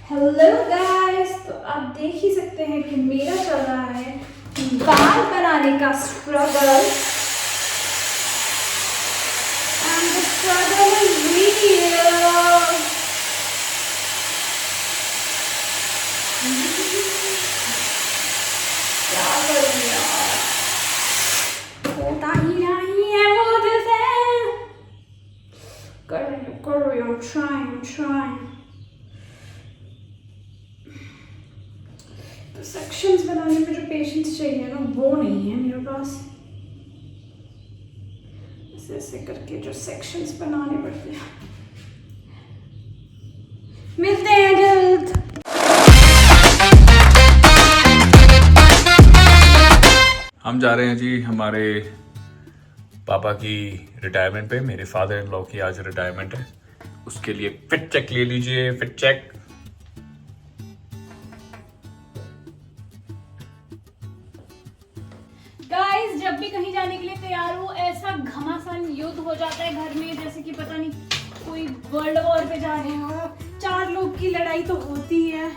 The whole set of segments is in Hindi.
हेलो गाइस, तो आप देख ही सकते हैं कि मेरा चल रहा है बाल बनाने का struggle and the struggle is real. क्या करूं यार, होता ही नहीं है मुझसे। कर रही हूँ, trying। तो सेक्शंस बनाने में जो पेशेंस चाहिए ना वो नहीं है मेरे पास। ऐसे ऐसे करके जो सेक्शंस बनाने पड़ते हैं। मिलते हैं जल्द। हम जा रहे हैं जी हमारे पापा की रिटायरमेंट पे। मेरे फादर इन लॉ की आज रिटायरमेंट है, उसके लिए फिट चेक ले लीजिए। Fit check. गाइस, जब भी कहीं जाने के लिए तैयार हो ऐसा घमासान युद्ध हो जाता है घर में, जैसे कि पता नहीं कोई वर्ल्ड वॉर पे जा रहे हो। 4 लोग की लड़ाई तो होती है।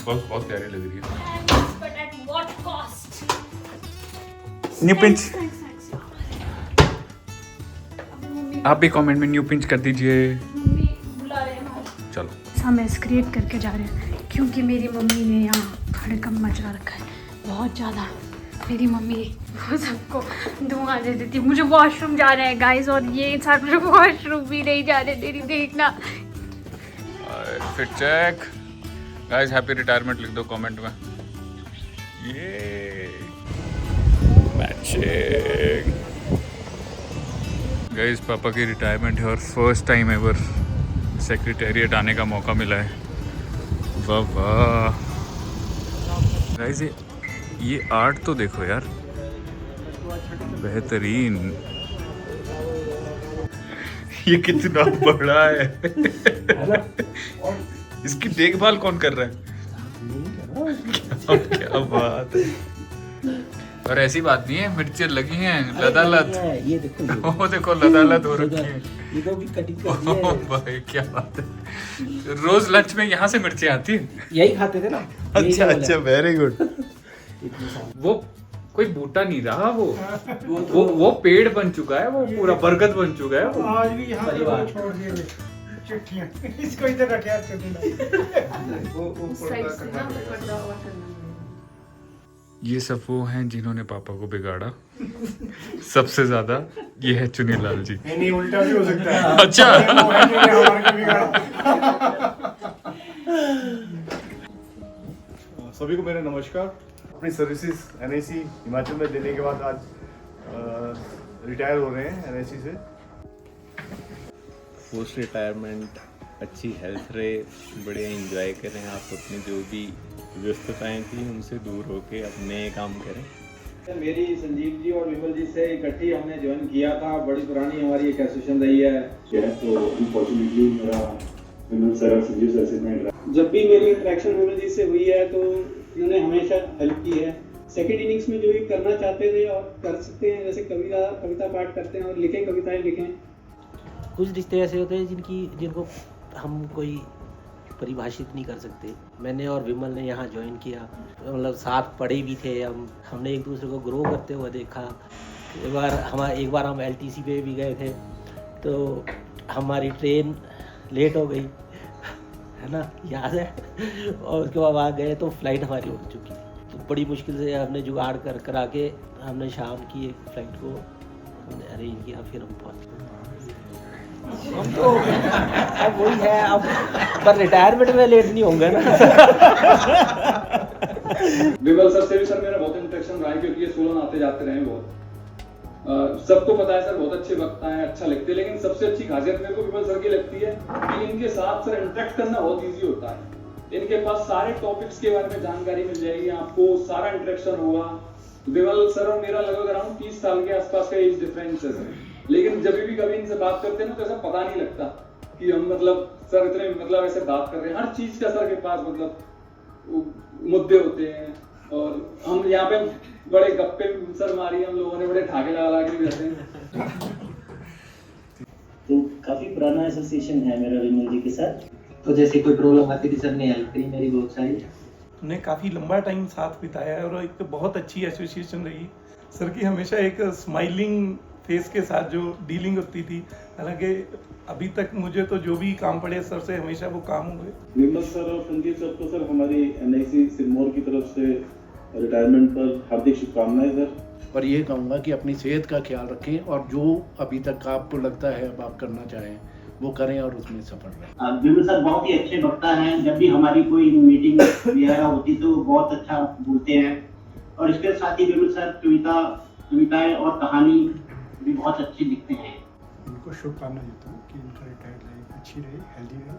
बहुत प्यारी लग रही है। But at what cost? New pinch. Thanks. आप भी कमेंट में न्यू पिंच कर दीजिए। मम्मी बुला रहे हैं। चलो। हम एस्क्रेट करके जा रहे हैं क्योंकि मेरी मम्मी ने यहाँ खड़कम मचा रखा है बहुत ज़्यादा। मेरी मम्मी वो सबको धुआं दे देती। मुझे वॉशरूम जाना है गाइस, और ये साथ मुझे वॉशरूम भी नहीं जाने दे रही। देखना। Fit check. Guys happy retirement लिख दो कमेंट में। ये मैचिंग। गाइस पापा की रिटायरमेंट है और फर्स्ट टाइम एवर सेक्रेटेरिएट आने का मौका मिला है। वाह वाह गाइस, ये आर्ट तो देखो यार, बेहतरीन। ये कितना बड़ा है। इसकी देखभाल कौन कर रहा है? क्या बात है। और ऐसी बात नहीं है, मिर्चें लगी हैं लदालद। ये देखो वो देखो लदालद हो रखी है। ये तो भी कटिंग कर दी है। भाई क्या बात है। रोज लंच में यहाँ से मिर्चें आती हैं। यही खाते थे ना। अच्छा वेरी गुड। वो कोई बूटा नहीं रहा, वो पेड़ बन चुका है, वो पूरा बरगद बन चुका है। आज भी यहाँ पे परिवार। छोड़ दिए थे चिट्ठियाँ। इसको इधर रखे यार ये सब वो हैं जिन्होंने पापा को बिगाड़ा सबसे ज्यादा। ये है चुनीलाल जी। नहीं उल्टा भी हो सकता है। अच्छा। सभी को मेरा नमस्कार। अपनी सर्विसेज एनआईसी हिमाचल में देने के बाद आज रिटायर हो रहे हैं एनआईसी से। पोस्ट रिटायरमेंट अच्छी हेल्थ रहे, बड़े एंजॉय करें। आप अपनी जो भी व्यस्तताएं थी उनसे दूर होके अपने काम करें। मेरी संजीव जी और विमल जी से इकट्ठी हमने ज्वाइन किया था। बड़ी पुरानी हमारी एक एसोसिएशन रही है। तो अनफॉर्चुनेटली मेरा विमल सर और संजीव सर से मैं जब भी मेरी इंटरेक्शन विमल जी से हुई है तो उन्होंने हमेशा हेल्प की है। सेकेंड इनिंग्स में जो भी करना चाहते थे और कर सकते हैं, जैसे कविता पाठ करते हैं और लिखें, कविताएं लिखें। कुछ रिश्ते ऐसे होते हैं जिनको हम कोई परिभाषित नहीं कर सकते। मैंने और विमल ने यहाँ ज्वाइन किया, मतलब साथ पढ़े भी थे। हमने एक दूसरे को ग्रो करते हुए देखा। एक बार हम एलटीसी पे भी गए थे तो हमारी ट्रेन लेट हो गई, है ना, याद है। और उसके बाद वहाँ गए तो फ्लाइट हमारी हो चुकी थी। तो बड़ी मुश्किल से हमने जुगाड़ करा के हमने शाम की एक फ्लाइट को हमने अरेंज किया, फिर हम पहुँचे। हम तो अब वही है, अब पर रिटायरमेंट में लेट नहीं होंगे ना। विमल सर से भी सर मेरा बहुत इंटरेक्शन रहा है क्योंकि ये सोलन आते जाते रहे बहुत। सबको पता है सर बहुत अच्छे वक्ता हैं, अच्छा लिखते हैं, लेकिन सबसे अच्छी खासियत मेरे को विमल सर की लगती है कि इनके साथ सर इंटरेक्ट करना बहुत ईजी होता है। इनके पास सारे टॉपिक्स के बारे में जानकारी मिल जाएगी आपको, सारा इंटरेक्शन होगा। विमल सर और मेरा लगभग अराउंड 30 साल के आसपास का एज डिफरेंस है, लेकिन जब भी कभी इनसे बात करते हैं ना तो ऐसा पता नहीं लगता कि हम सर इतने ऐसे बात कर रहे हैं। हर चीज का सर के पास मुद्दे होते हैं और हम यहाँ पे बड़े गप्पे सर मारी हम लोगों ने, बड़े ठाके लगा के भी रहते हैं। तो काफी पुराना एसोसिएशन है मेरा विमल जी के साथ। तो जैसे कोई प्रॉब्लम आती थी सर ने हेल्प करी मेरी बहुत सारी। हमने काफ़ी लंबा टाइम साथ बिताया है और एक बहुत अच्छी एसोसिएशन रही सर की। हमेशा एक स्माइलिंग फेस के साथ जो डीलिंग होती थी, हालांकि अभी तक मुझे तो जो भी काम पड़े सर से हमेशा वो काम हुए। विमल सर और संजीव सर को सर हमारी NIC सिरमौर की तरफ से रिटायरमेंट पर हार्दिक शुभकामनाएं सर। और ये कहूँगा कि अपनी सेहत का ख्याल रखें और जो अभी तक आपको लगता है अब आप करना चाहें वो करें और उसमें सफल रहें। विमल सर बहुत ही अच्छे वक्ता हैं। जब भी हमारी कोई मीटिंग वगैरह होती तो बहुत अच्छा बोलते हैं और इसके साथ ही विमल सर कविताएं और कहानी भी बहुत अच्छी लिखते हैं। उनको शुभकामनाएं देता हूँ कि उनका रिटायर्ड लाइफ अच्छी रहे, हेल्दी रहे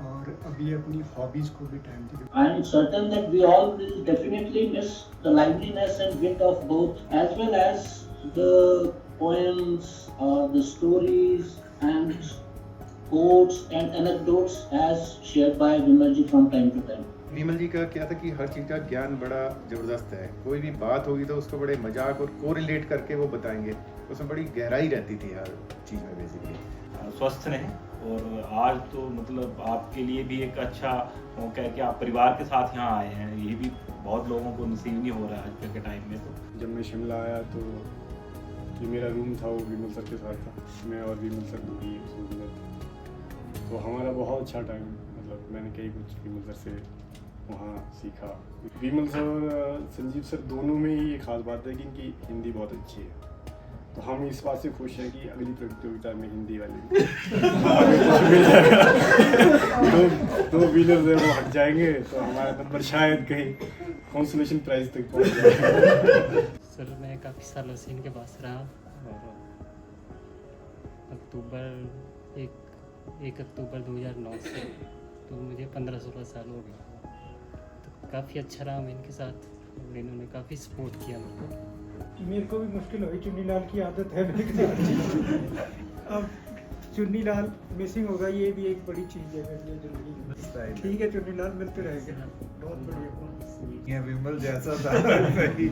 और अभी अपनी हॉबीज को भी टाइम दें। I am certain that we all will definitely miss the liveliness and wit of both, as well as the poems, the stories and quotes and anecdotes as shared by Vimal ji from time to time. विमल जी का क्या था कि हर चीज़ का ज्ञान बड़ा ज़बरदस्त है। कोई भी बात होगी तो उसको बड़े मजाक और कोरिलेट करके वो बताएंगे, उसमें बड़ी गहराई रहती थी हर चीज़ में बेसिकली। स्वस्थ रहें और आज तो मतलब आपके लिए भी एक अच्छा मौका है कि आप परिवार के साथ यहाँ आए हैं। ये भी बहुत लोगों को नसीब नहीं हो रहा है आज के टाइम में। तो जब मैं शिमला आया तो ये मेरा रूम था, वो विमल सर के साथ था, मैं और विमल सर दूरी रूम में थे। तो हमारा बहुत अच्छा टाइम, मतलब मैंने कई कुछ विमल सर से वहाँ सीखा। विमल सर और संजीव सर दोनों में ही ये खास बात है कि इनकी हिंदी बहुत अच्छी है। तो हम इस बात से खुश हैं कि अगली प्रतियोगिता में हिंदी वाले दो विनर्स है वो हट जाएंगे तो हमारा नंबर शायद कहीं कंसोलेशन प्राइज तक पहुँच जाएगा। सर मैं काफ़ी सालों से इनके पास रहा और एक अक्टूबर 2009 से तो मुझे 15-16 साल हो गए। तो काफ़ी अच्छा रहा मैं इनके साथ और इन्होंने काफ़ी सपोर्ट किया मेरे को। मेरे को भी मुश्किल हुई, चुन्नी लाल की आदत है मेरे साथ। अब चुन्नी लाल मिसिंग होगा, ये भी एक बड़ी चीज़ है मेरे लिए ज़िंदगी में। ठीक है चुन्नी लाल, मिलते रहेंगे, बहुत बढ़िया। विमल जैसा था सही,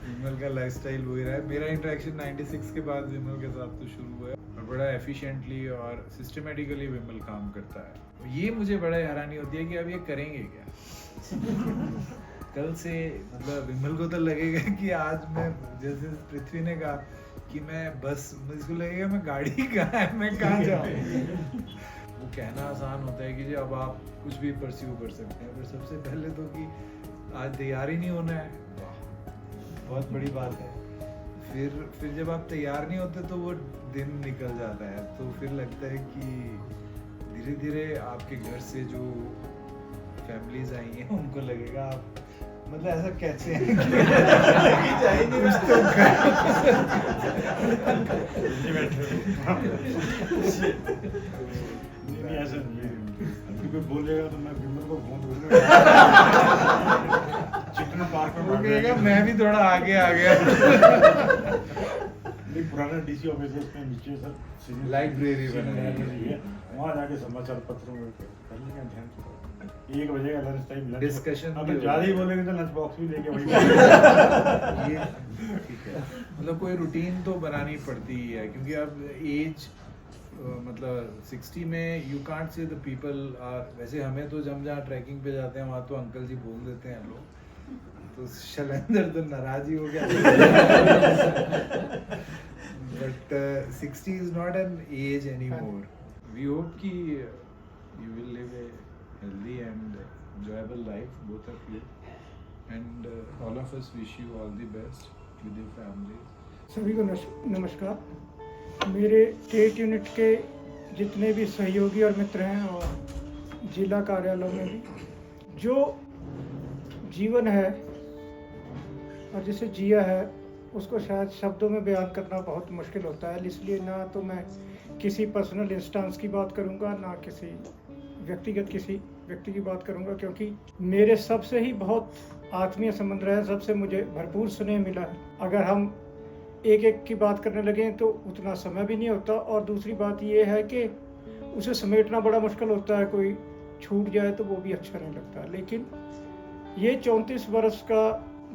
विमल का लाइफस्टाइल वही रहा है। मेरा इंटरेक्शन 96 के बाद विमल के साथ तो शुरू हुआ और बड़ा एफिशिएंटली और सिस्टमेटिकली विमल काम करता है। ये मुझे बड़ा हैरानी होती है कि अब ये करेंगे क्या। कल से मतलब विमल को तो लगेगा कि आज मैं, जैसे पृथ्वी ने कहा कि मैं बस, मुझको लगेगा मैं गाड़ी कहाँ है, मैं कहाँ जाऊँ। वो कहना आसान होता है कि जी अब आप कुछ भी परस्यू कर सकते हैं, पर सबसे पहले तो कि आज तैयार ही नहीं होना है, बहुत बड़ी बात है। फिर जब आप तैयार नहीं होते तो वो दिन निकल जाता है, तो फिर लगता है कि धीरे धीरे आपके घर से जो फैमिलीज आई हैं उनको लगेगा आप मतलब ऐसा कैसे है ऐसा नहीं, कोई बोलेगा तो मैं विमल को फोन करूंगा, चिकन पार्क में कहेगा मैं भी थोड़ा आगे आ गया। नहीं, पुराना DC ऑफिस है उसमें नीचे सर लाइब्रेरी है, वहाँ जाके समाचार पत्रों में कर लेंगे ध्यान से। 1 बजे का लंच टाइम, डिस्कशन अगर ज़्यादा ही बोलेंगे तो लंच बॉक्स भी लेके वही ये ठीक है। मतलब कोई रूटीन तो बनानी पड़ती ही है क्योंकि अब एज मतलब 60 में you can't say the people are, वैसे हमें तो जब जहाँ ट्रैकिंग पे जाते हैं वहाँ तो अंकल जी बोल देते हैं लोग, तो शैलेंद्र तो नाराज ही हो गया। But 60 is not an age any more. We hope कि you will live a healthy and enjoyable life, both of you, and all of us wish you all the best with your families. सभी को नमस्कार। मेरे स्टेट यूनिट के जितने भी सहयोगी और मित्र हैं और जिला कार्यालयों में भी, जो जीवन है और जिसे जिया है उसको शायद शब्दों में बयान करना बहुत मुश्किल होता है। इसलिए ना तो मैं किसी पर्सनल इंस्टेंस की बात करूंगा, ना किसी व्यक्तिगत किसी व्यक्ति की बात करूंगा, क्योंकि मेरे सबसे ही बहुत आत्मीय संबंध रहा है, सबसे मुझे भरपूर स्नेह मिला है। अगर हम एक एक की बात करने लगें तो उतना समय भी नहीं होता, और दूसरी बात ये है कि उसे समेटना बड़ा मुश्किल होता है, कोई छूट जाए तो वो भी अच्छा नहीं लगता। लेकिन ये 34 वर्ष का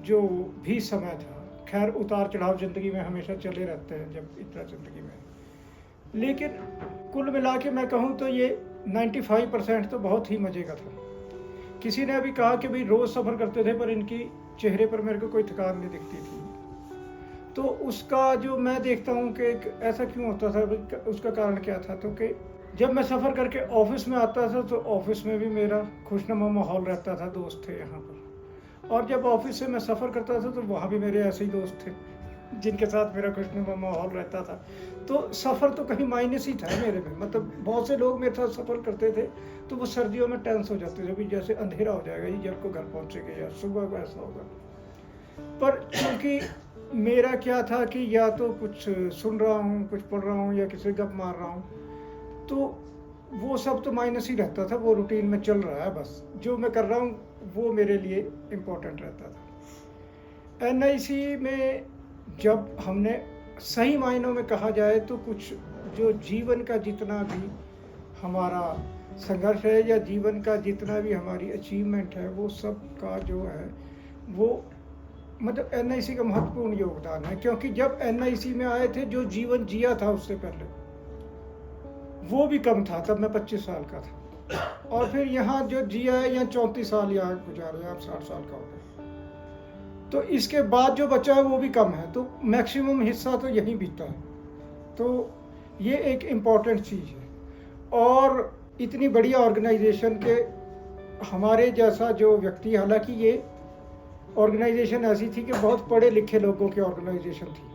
जो भी समय था, खैर उतार चढ़ाव ज़िंदगी में हमेशा चले रहते हैं जब इतना ज़िंदगी में, लेकिन कुल मिला के मैं कहूँ तो ये 95% तो बहुत ही मज़े का था। किसी ने अभी कहा कि भाई रोज़ सफ़र करते थे पर इनकी चेहरे पर मेरे को कोई थकान नहीं दिखती थी। तो उसका जो मैं देखता हूँ कि ऐसा क्यों होता था, उसका कारण क्या था, तो कि जब मैं सफ़र करके ऑफिस में आता था तो ऑफिस में भी मेरा खुशनुमा माहौल रहता था, दोस्त थे यहाँ पर। और जब ऑफिस से मैं सफ़र करता था तो वहाँ भी मेरे ऐसे ही दोस्त थे जिनके साथ मेरा खुशनुमा माहौल रहता था। तो सफ़र तो कहीं माइनस ही था मेरे में। मतलब बहुत से लोग मेरे साथ सफ़र करते थे तो वो सर्दियों में टेंस हो जाते थे, भी जैसे अंधेरा हो जाएगा ये जब को घर पहुँचेंगे या सुबह को ऐसा होगा। पर क्योंकि मेरा क्या था कि या तो कुछ सुन रहा हूँ, कुछ पढ़ रहा हूँ या किसी गप मार रहा हूँ, तो वो सब तो माइनस ही रहता था, वो रूटीन में चल रहा है, बस जो मैं कर रहा हूँ वो मेरे लिए इम्पोर्टेंट रहता था। NIC में जब हमने सही मायनों में कहा जाए तो कुछ जो जीवन का जितना भी हमारा संघर्ष है या जीवन का जितना भी हमारी अचीवमेंट है वो सब का जो है वो मतलब NIC का महत्वपूर्ण योगदान है। क्योंकि जब NIC में आए थे जो जीवन जिया था उससे पहले वो भी कम था, तब मैं 25 साल का था, और फिर यहाँ जो जिया है यहाँ 34 साल यहाँ गुजारे, आप 60 साल का हो गए, तो इसके बाद जो बचा है वो भी कम है, तो मैक्सिमम हिस्सा तो यहीं बीता है। तो ये एक इम्पॉर्टेंट चीज़ है। और इतनी बढ़िया ऑर्गेनाइजेशन के हमारे जैसा जो व्यक्ति, हालांकि ये ऑर्गेनाइजेशन ऐसी थी कि बहुत पढ़े लिखे लोगों की ऑर्गेनाइजेशन थी।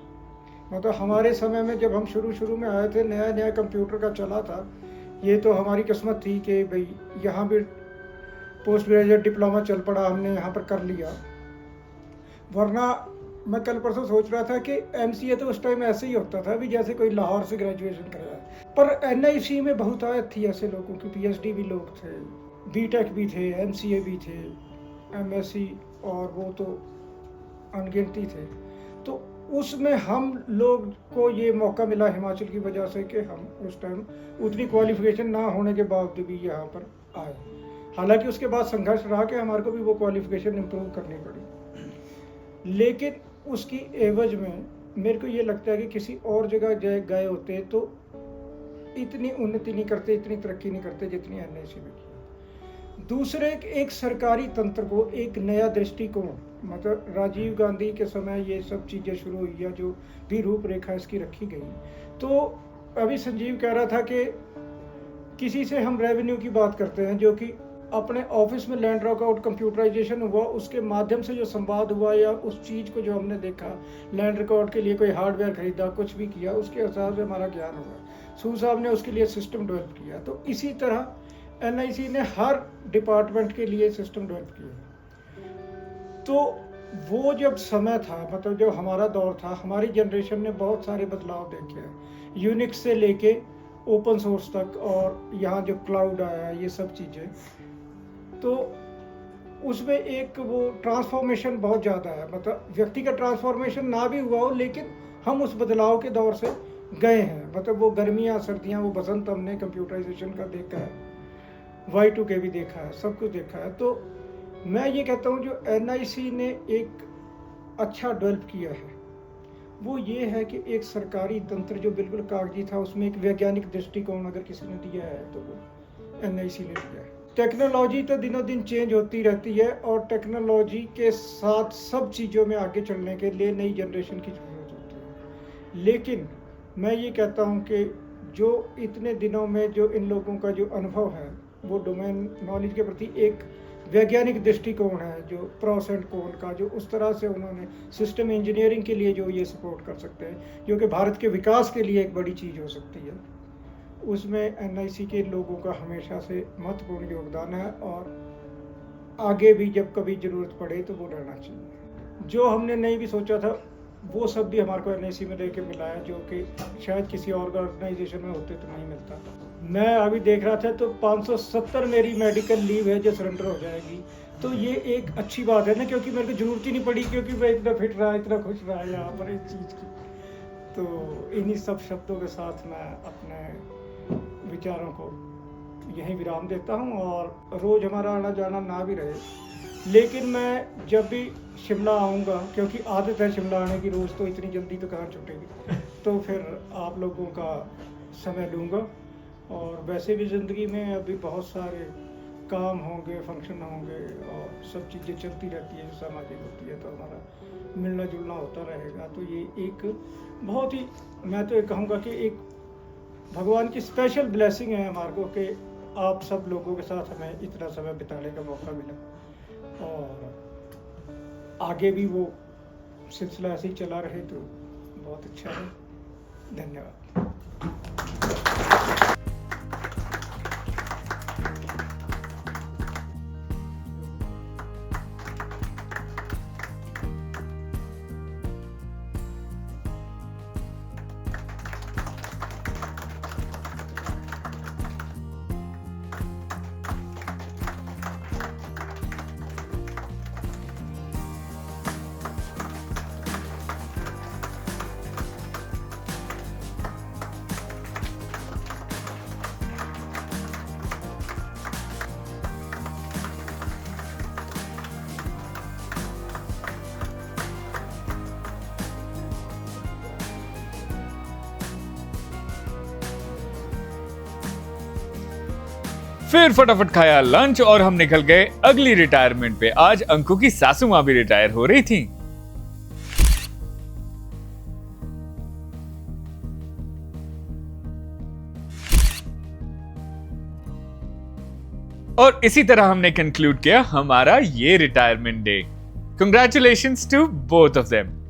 मतलब हमारे समय में जब हम शुरू में आए थे, नया नया कंप्यूटर का चला था, ये तो हमारी किस्मत थी कि भाई यहाँ भी पोस्ट ग्रेजुएट डिप्लोमा चल पड़ा, हमने यहाँ पर कर लिया। वरना मैं कल परसों सोच रहा था कि MCA तो उस टाइम ऐसे ही होता था भी जैसे कोई लाहौर से ग्रेजुएशन कर रहा है। पर NIC में बहुत आयत थी ऐसे लोगों की, PhD भी लोग थे, BTech भी थे, MCA भी थे, MSc, और वो तो अनगिनती थे। तो उसमें हम लोग को ये मौका मिला हिमाचल की वजह से कि हम उस टाइम उतनी क्वालिफिकेशन ना होने के बावजूद भी यहाँ पर आए। हालांकि उसके बाद संघर्ष रहा कि हमारे को भी वो क्वालिफिकेशन इम्प्रूव करनी पड़ी, लेकिन उसकी एवज में मेरे को ये लगता है कि किसी और जगह गए होते तो इतनी उन्नति नहीं करते, इतनी तरक्की नहीं करते जितनी NIC में की। दूसरे एक सरकारी तंत्र को एक नया दृष्टिकोण, मतलब राजीव गांधी के समय ये सब चीज़ें शुरू हुई या जो भी रूपरेखा इसकी रखी गई। तो अभी संजीव कह रहा था कि किसी से हम रेवेन्यू की बात करते हैं, जो कि अपने ऑफिस में लैंड रॉकआउट कंप्यूटराइजेशन हुआ, उसके माध्यम से जो संवाद हुआ या उस चीज़ को जो हमने देखा, लैंड रिकॉर्ड के लिए कोई हार्डवेयर खरीदा, कुछ भी किया, उसके हिसाब से हमारा ज्ञान होगा। सू साहब ने उसके लिए सिस्टम डेवलप किया। तो इसी तरह NIC ने हर डिपार्टमेंट के लिए सिस्टम डेवलप किया। तो वो जब समय था, मतलब जो हमारा दौर था, हमारी जनरेशन ने बहुत सारे बदलाव देखे हैं, यूनिक्स से लेके ओपन सोर्स तक, और यहाँ जो क्लाउड आया, ये सब चीज़ें। तो उसमें एक वो ट्रांसफॉर्मेशन बहुत ज़्यादा है। मतलब व्यक्ति का ट्रांसफॉर्मेशन ना भी हुआ हो, लेकिन हम उस बदलाव के दौर से गए हैं। मतलब वो गर्मियाँ, सर्दियाँ, वो बसंत हमने कंप्यूटराइजेशन का देखा है, Y2K भी देखा है, सब कुछ देखा है। तो मैं ये कहता हूँ जो NIC ने एक अच्छा डेवलप किया है वो ये है कि एक सरकारी तंत्र जो बिल्कुल कागजी था, उसमें एक वैज्ञानिक दृष्टिकोण अगर किसी ने दिया है तो वो NIC ने दिया है। टेक्नोलॉजी तो दिनों दिन चेंज होती रहती है, और टेक्नोलॉजी के साथ सब चीज़ों में आगे चलने के लिए नई जनरेशन की ज़रूरत होती है। लेकिन मैं ये कहता हूँ कि जो इतने दिनों में जो इन लोगों का जो अनुभव है वो डोमेन नॉलेज के प्रति एक वैज्ञानिक दृष्टिकोण है, जो प्रोस एंड कॉन का, जो उस तरह से उन्होंने सिस्टम इंजीनियरिंग के लिए जो ये सपोर्ट कर सकते हैं, जो कि भारत के विकास के लिए एक बड़ी चीज़ हो सकती है, उसमें NIC के लोगों का हमेशा से महत्वपूर्ण योगदान है। और आगे भी जब कभी ज़रूरत पड़े तो वो रहना चाहिए। जो हमने नहीं भी सोचा था वो सब भी हमारे को NIC में लेके मिला है, जो कि शायद किसी और ऑर्गेनाइजेशन में होते तो नहीं मिलता। मैं अभी देख रहा था तो 570 मेरी मेडिकल लीव है जो सरेंडर हो जाएगी। तो ये एक अच्छी बात है ना, क्योंकि मेरे को ज़रूरत ही नहीं पड़ी, क्योंकि मैं इतना फिट रहा, इतना खुश रहा यहाँ पर इस चीज़ की। तो इन्हीं सब शब्दों के साथ मैं अपने विचारों को यहीं विराम देता हूँ। और रोज़ हमारा आना जाना ना भी रहे, लेकिन मैं जब भी शिमला आऊँगा, क्योंकि आदत है शिमला आने की रोज़, तो इतनी जल्दी तो कहाँ छूटेगी, तो फिर आप लोगों का समय लूँगा। और वैसे भी ज़िंदगी में अभी बहुत सारे काम होंगे, फंक्शन होंगे और सब चीज़ें चलती रहती है जो सामाजिक होती है, तो हमारा मिलना जुलना होता रहेगा। तो ये एक बहुत ही, मैं तो ये कहूँगा कि एक भगवान की स्पेशल ब्लेसिंग है हमारे को कि आप सब लोगों के साथ हमें इतना समय बिताने का मौका मिला और आगे भी वो सिलसिला ऐसे ही चला रहे तो बहुत अच्छा है। धन्यवाद। फिर फटाफट खाया लंच और हम निकल गए अगली रिटायरमेंट पे। आज अंकु की सासू माँ भी रिटायर हो रही थी। और इसी तरह हमने कंक्लूड किया हमारा ये retirement day. Congratulations to both of them.